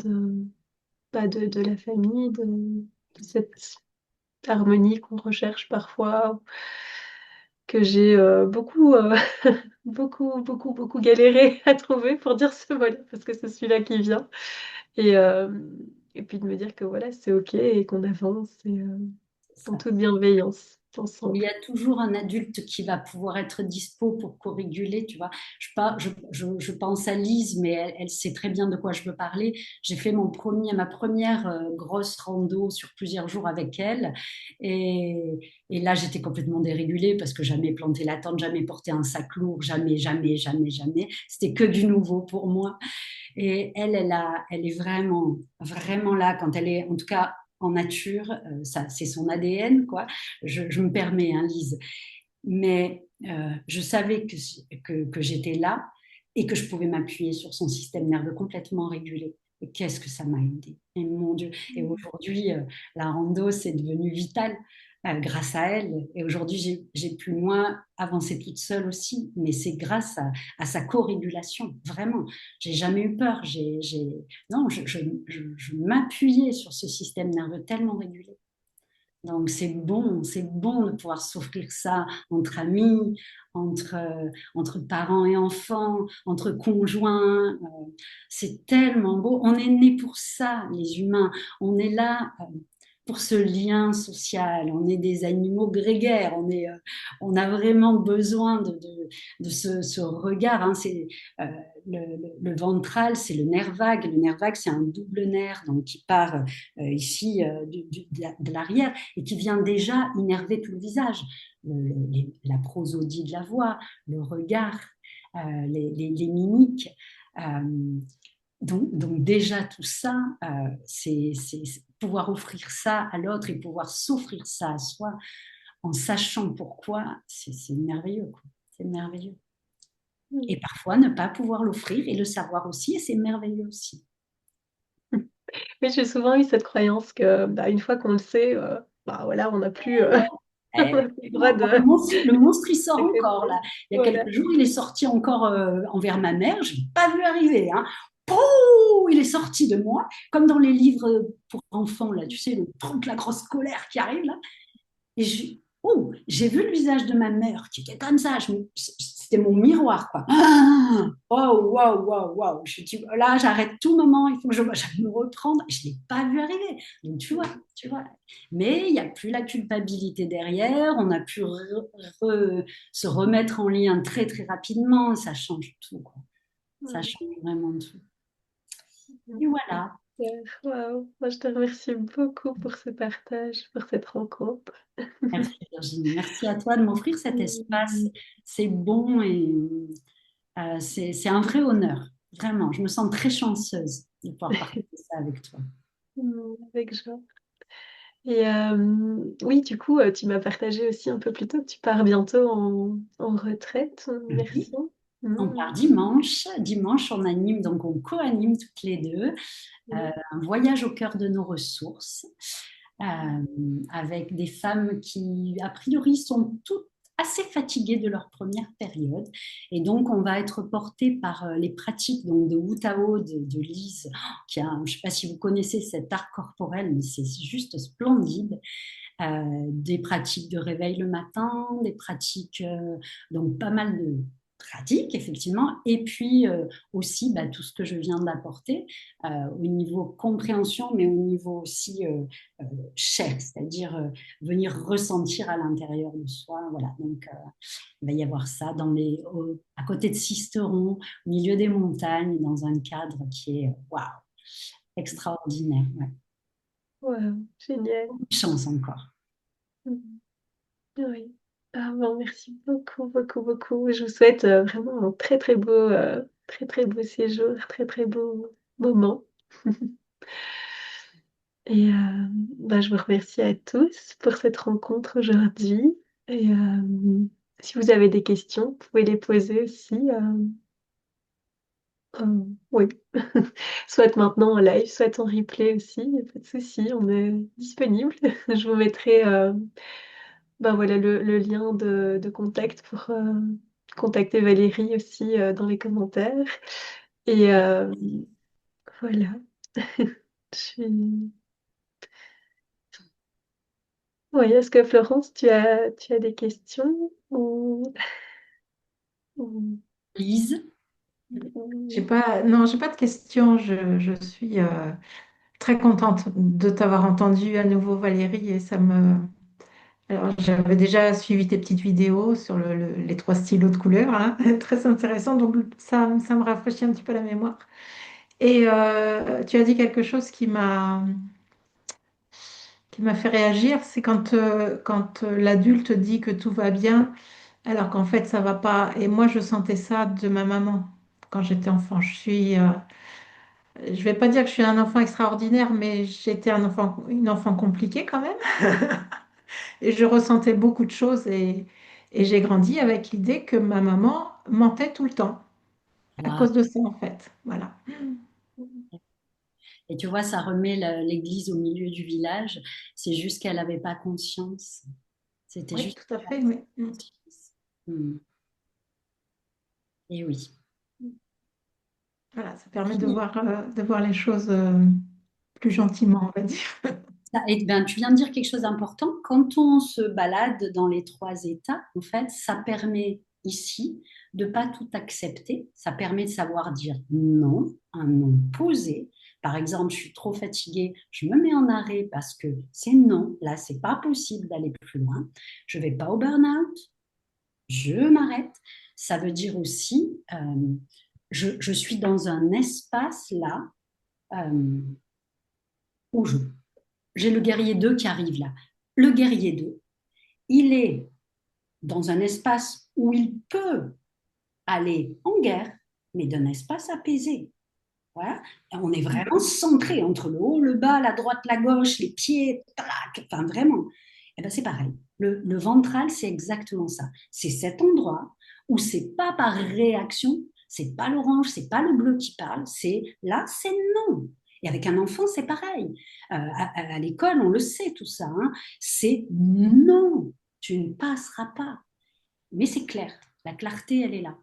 bah, de la famille, de cette harmonie qu'on recherche parfois, que j'ai beaucoup, beaucoup galéré à trouver pour dire ce mot-là, parce que c'est celui-là qui vient. Et, euh, et puis de me dire que voilà, c'est OK et qu'on avance et, C'est en ça. toute bienveillance Il y ensemble. a toujours un adulte qui va pouvoir être dispo pour co-réguler, tu vois. Je pense à Lise, mais elle sait très bien de quoi je veux parler. J'ai fait ma première grosse rando sur plusieurs jours avec elle. Et, et là, j'étais complètement dérégulée parce que jamais planté la tente, jamais porté un sac lourd, jamais, jamais, jamais, jamais. C'était que du nouveau pour moi. Et elle est vraiment, vraiment là quand elle est, en tout cas, en nature, ça, c'est son ADN, quoi. Je me permets, hein, Lise. Mais je savais que j'étais là et que je pouvais m'appuyer sur son système nerveux complètement régulé. Et qu'est-ce que ça m'a aidé. Et mon Dieu. Et aujourd'hui, la rando, c'est devenu vital grâce à elle. Et aujourd'hui, j'ai pu moins avancer toute seule aussi, mais c'est grâce à sa co-régulation, vraiment. J'ai jamais eu peur. Non, je m'appuyais sur ce système nerveux tellement régulé. Donc c'est bon de pouvoir s'offrir ça entre amis, entre parents et enfants, entre conjoints. C'est tellement beau. On est né pour ça, les humains. On est là pour ce lien social. On est des animaux grégaires. On a vraiment besoin de ce regard. Hein. Euh, le ventral, c'est le nerf vague. Le nerf vague, c'est un double nerf donc qui part ici de l'arrière et qui vient déjà innerver tout le visage. La prosodie de la voix, le regard, les mimiques. Euh, donc déjà tout ça, c'est pouvoir offrir ça à l'autre et pouvoir s'offrir ça à soi en sachant pourquoi, c'est merveilleux, quoi. C'est merveilleux. Et parfois ne pas pouvoir l'offrir et le savoir aussi, et c'est merveilleux aussi. Oui, j'ai souvent eu cette croyance que bah, une fois qu'on le sait, bah, voilà, on n'a plus, on Eh, n'a plus le droit le monstre, il sort encore là. d'accepter. Il y a Voilà. quelques jours, il est sorti encore envers ma mère. Je n'ai pas vu arriver. Hein. Pouh, il est sorti de moi, comme dans les livres pour enfants, là, tu sais, le truc, la grosse colère qui arrive là. Et j'ai vu le visage de ma mère qui était comme ça. c'était mon miroir, quoi. Ah, waouh, waouh, waouh, waouh. Je dis, là, j'arrête tout moment, il faut que j'aille me reprendre. Je ne l'ai pas vu arriver. Donc, tu vois. Mais il n'y a plus la culpabilité derrière. On a pu se remettre en lien très, très rapidement. Ça change tout, quoi. Ça Ouais. change vraiment tout. Mm. Et voilà. Super. Waouh. Moi, je te remercie beaucoup pour ce partage, pour cette rencontre. Merci Virginie. Merci à toi de m'offrir cet espace. Mm. C'est bon et c'est un vrai honneur. Vraiment, je me sens très chanceuse de pouvoir partager ça avec toi. Avec joie. Et oui, du coup, tu m'as partagé aussi un peu plus tôt que tu pars bientôt en retraite. Oui. Merci. On part Mm. dimanche. Dimanche, on anime, donc on co-anime toutes les deux Mm. un voyage au cœur de nos ressources euh, avec des femmes qui, a priori, sont toutes assez fatiguées de leur première période. Et donc, on va être porté par les pratiques donc, de Wu Tao de Lise, qui a, je ne sais pas si vous connaissez cet art corporel, mais c'est juste splendide. Des pratiques de réveil le matin, des pratiques, donc pas mal de pratiques, effectivement, et puis aussi bah, tout ce que je viens d'apporter au niveau compréhension, mais au niveau aussi euh, chair, c'est-à-dire venir ressentir à l'intérieur de soi. Voilà, donc il va y avoir ça à côté de Sisteron, au milieu des montagnes, dans un cadre qui est waouh, extraordinaire. Ouais. Wow, génial. Une chance encore. Mm. Oui. Ah, bon, merci beaucoup, beaucoup, beaucoup. Je vous souhaite vraiment un très, très beau séjour, très, très beau moment. Et bah, je vous remercie à tous pour cette rencontre aujourd'hui. Et si vous avez des questions, vous pouvez les poser aussi. Oui, soit maintenant en live, soit en replay aussi, il n'y a pas de souci, on est disponible. Je vous mettrai ben voilà, le lien de contact pour contacter Valérie aussi dans les commentaires. Et voilà. Je suis... Oui, est-ce que Florence, tu as des questions ou- Lise. J'ai ou- pas, non, j'ai pas de questions. Je suis très contente de t'avoir entendu à nouveau, Valérie, et ça me. Alors, j'avais déjà suivi tes petites vidéos sur les trois stylos de couleurs, hein, très intéressant. Donc, ça me rafraîchit un petit peu la mémoire. Et tu as dit quelque chose qui m'a fait réagir, c'est quand l'adulte dit que tout va bien, alors qu'en fait, ça va pas. Et moi, je sentais ça de ma maman quand j'étais enfant. Je vais pas dire que je suis un enfant extraordinaire, mais j'étais une enfant compliquée quand même. Et je ressentais beaucoup de choses et j'ai grandi avec l'idée que ma maman mentait tout le temps à Waouh. cause de ça en fait. Voilà. Et tu vois, ça remet l'église au milieu du village. C'est juste qu'elle n'avait pas conscience. C'était Oui, juste tout à qu'elle fait. avait Oui. pas conscience. Hmm. Et oui. Voilà, ça permet de voir les choses plus gentiment, on va dire. Et ben, tu viens de dire quelque chose d'important. Quand on se balade dans les trois états, en fait, ça permet ici de pas tout accepter. Ça permet de savoir dire non, un non posé. Par exemple, je suis trop fatiguée, je me mets en arrêt parce que c'est non. Là, c'est pas possible d'aller plus loin. Je vais pas au burn-out. Je m'arrête. Ça veut dire aussi, je suis dans un espace là euh, où j'ai le guerrier 2 qui arrive là. Le guerrier 2, il est dans un espace où il peut aller en guerre, mais d'un espace apaisé. Voilà. Et on est vraiment centré entre le haut, le bas, la droite, la gauche, les pieds, tac, enfin vraiment. Et ben c'est pareil. Le ventral, c'est exactement ça. C'est cet endroit où c'est pas par réaction, c'est pas l'orange, c'est pas le bleu qui parle, c'est là, c'est non. Et avec un enfant, c'est pareil. À l'école, on le sait tout ça. Hein. C'est non, tu ne passeras pas. Mais c'est clair. La clarté, elle est là.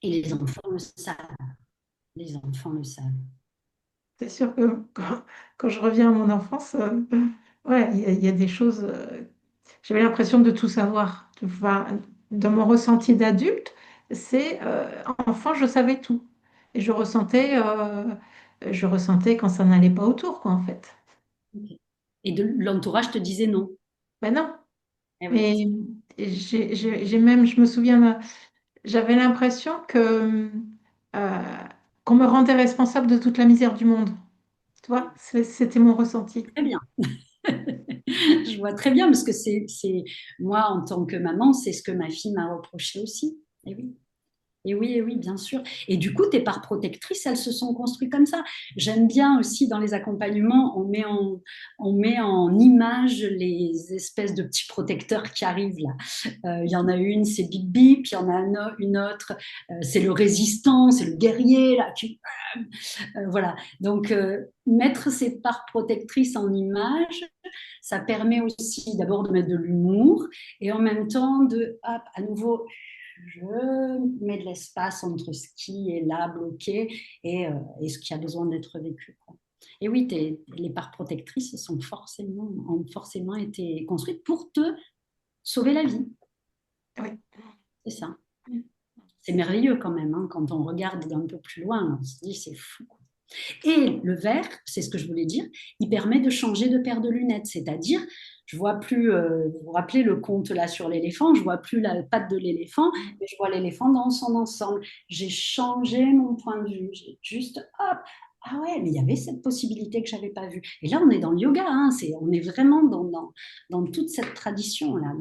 Et les enfants le savent. Les enfants le savent. C'est sûr que quand je reviens à mon enfance, ouais, il y a des choses. J'avais l'impression de tout savoir. Enfin, dans mon ressenti d'adulte, c'est enfant, je savais tout. Et je ressentais quand ça n'allait pas autour, quoi, en fait. Ok. Et de l'entourage te disait non. Ben non. Eh oui. Et j'ai même, je me souviens, j'avais l'impression que euh, qu'on me rendait responsable de toute la misère du monde. Tu vois, c'était mon ressenti. Très bien. Je vois très bien parce que moi en tant que maman, c'est ce que ma fille m'a reproché aussi. Et oui. Et oui, bien sûr. Et du coup, tes parts protectrices, elles se sont construites comme ça. J'aime bien aussi dans les accompagnements, on met en image les espèces de petits protecteurs qui arrivent là. Il y en a une, c'est Bip Bip, il y en a une autre, c'est le résistant, c'est le guerrier là. Voilà. Donc, mettre ces parts protectrices en image, ça permet aussi d'abord de mettre de l'humour et en même temps de, hop, à nouveau, je mets de l'espace entre ce qui est là bloqué et ce qui a besoin d'être vécu, quoi. Et oui, les parts protectrices ont forcément été construites pour te sauver la vie. Oui. C'est ça. C'est merveilleux quand même, hein, quand on regarde d'un peu plus loin, on se dit c'est fou, quoi. Et le verre, c'est ce que je voulais dire, il permet de changer de paire de lunettes. C'est-à-dire, je vois plus, vous vous rappelez le conte là sur l'éléphant, je vois plus la patte de l'éléphant, mais je vois l'éléphant dans son ensemble. J'ai changé mon point de vue. J'ai juste, hop, ah ouais, mais il y avait cette possibilité que j'avais pas vue. Et là, on est dans le yoga, hein, on est vraiment dans toute cette tradition-là.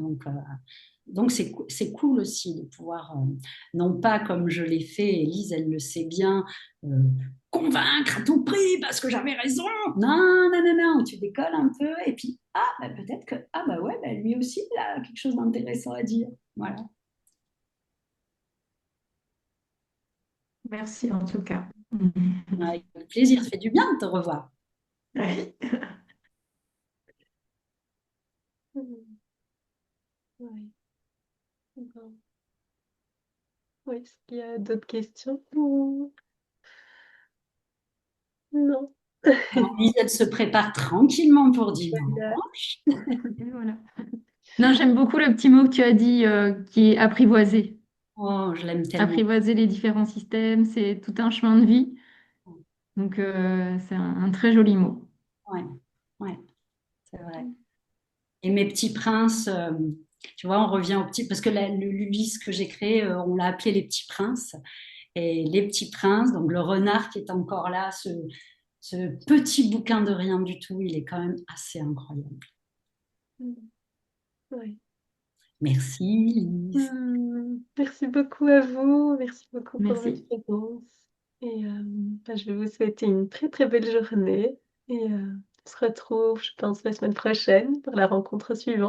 Donc c'est cool aussi de pouvoir, non pas comme je l'ai fait, Élise, elle le sait bien, euh, convaincre à tout prix parce que j'avais raison. Non, non, non, non, tu décolles un peu et puis, ah, bah, peut-être que, ah, bah ouais, bah, lui aussi, il a quelque chose d'intéressant à dire. Voilà. Merci en tout cas. Avec plaisir, ça fait du bien de te revoir. Oui. Mhm. Ouais. Bon. Ouais, est-ce qu'il y a d'autres questions? Non. Lise, elle se prépare tranquillement pour Voilà. dimanche. Et voilà. Non, j'aime beaucoup le petit mot que tu as dit qui est apprivoiser. Oh, je l'aime tellement. Apprivoiser les différents systèmes, c'est tout un chemin de vie. Donc, c'est un très joli mot. Ouais, ouais, c'est vrai. Et mes petits princes, tu vois, on revient aux petits, parce que l'Ulysse que j'ai créé, on l'a appelé les petits princes. Et les petits princes, donc le renard qui est encore là, ce petit bouquin de rien du tout, il est quand même assez incroyable. Mhm. Ouais. Merci, Lise. Merci beaucoup à vous. Merci beaucoup pour votre Merci. présence. Et bah, je vais vous souhaiter une très très belle journée. Et on se retrouve, je pense, la semaine prochaine pour la rencontre suivante.